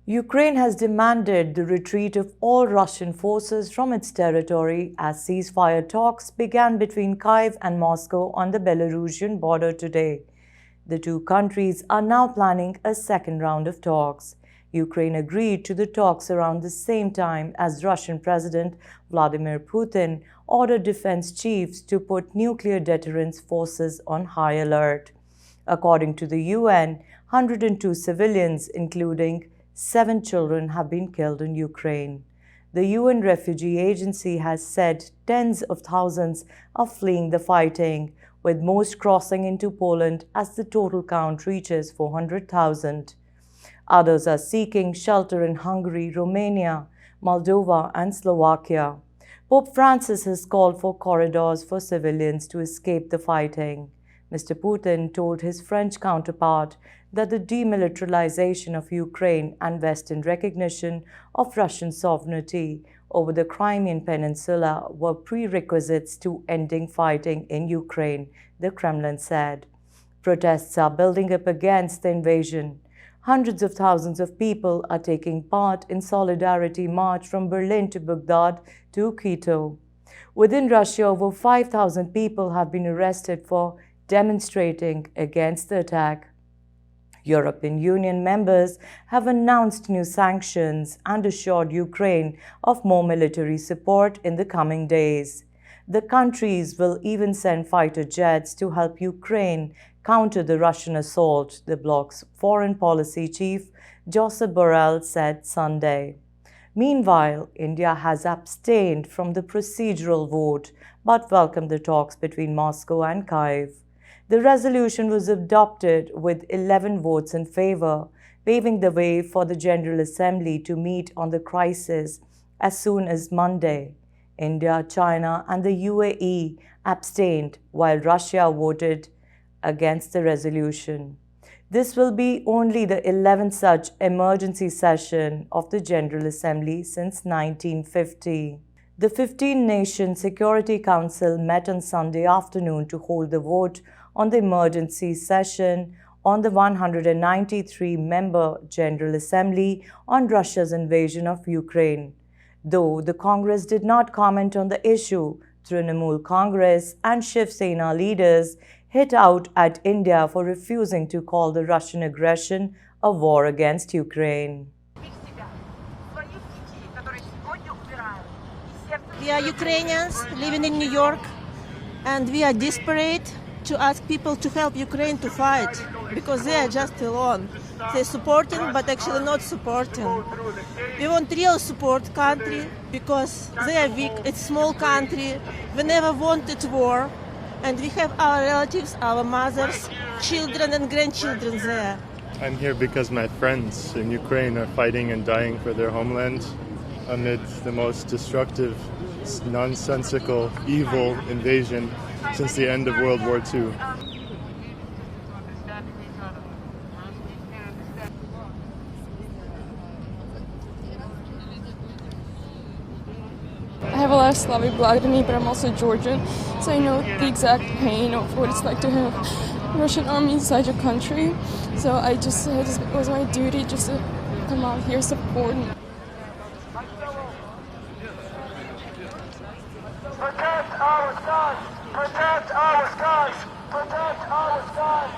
Ukraine has demanded the retreat of all Russian forces from its territory as ceasefire talks began between Kyiv and Moscow on the Belarusian border today. The two countries are now planning a second round of talks. Ukraine agreed to the talks around the same time as Russian President Vladimir Putin ordered defense chiefs to put nuclear deterrence forces on high alert. According to the UN, 102 civilians, including 7 children, have been killed in Ukraine. The UN Refugee Agency has said tens of thousands are fleeing the fighting, with most crossing into Poland as the total count reaches 400,000. Others are seeking shelter in Hungary, Romania, Moldova, and Slovakia. Pope Francis has called for corridors for civilians to escape the fighting. Mr. Putin told his French counterpart that the demilitarization of Ukraine and Western recognition of Russian sovereignty over the Crimean Peninsula were prerequisites to ending fighting in Ukraine, the Kremlin said. Protests are building up against the invasion. Hundreds of thousands of people are taking part in solidarity march from Berlin to Baghdad to Quito. Within Russia, over 5,000 people have been arrested for demonstrating against the attack. European Union members have announced new sanctions and assured Ukraine of more military support in the coming days. The countries will even send fighter jets to help Ukraine counter the Russian assault, the bloc's foreign policy chief Josep Borrell said Sunday. Meanwhile, India has abstained from the procedural vote but welcomed the talks between Moscow and Kyiv. The resolution was adopted with 11 votes in favor, paving the way for the General Assembly to meet on the crisis as soon as Monday. India, China, and the UAE abstained, while Russia voted against the resolution. This will be only the 11th such emergency session of the General Assembly since 1950. The 15-nation Security Council met on Sunday afternoon to hold the vote on the emergency session on the 193-member General Assembly on Russia's invasion of Ukraine. Though the Congress did not comment on the issue, Trinamool Congress and Shiv Sena leaders hit out at India for refusing to call the Russian aggression a war against Ukraine. We are Ukrainians living in New York, and we are desperate to ask people to help Ukraine to fight, because they are just alone. They're supporting, but actually not supporting. We want real support country, because they are weak. It's a small country. We never wanted war, and we have our relatives, our mothers, children and grandchildren there. I'm here because my friends in Ukraine are fighting and dying for their homeland amid the most destructive, nonsensical, evil invasion since the end of World War II. I have a lot of Slavic blood in me, but I'm also Georgian, so I know the exact pain of what it's like to have Russian army inside your country. So it was my duty just to come out here support. Protect our skies! Protect our skies! Protect our skies!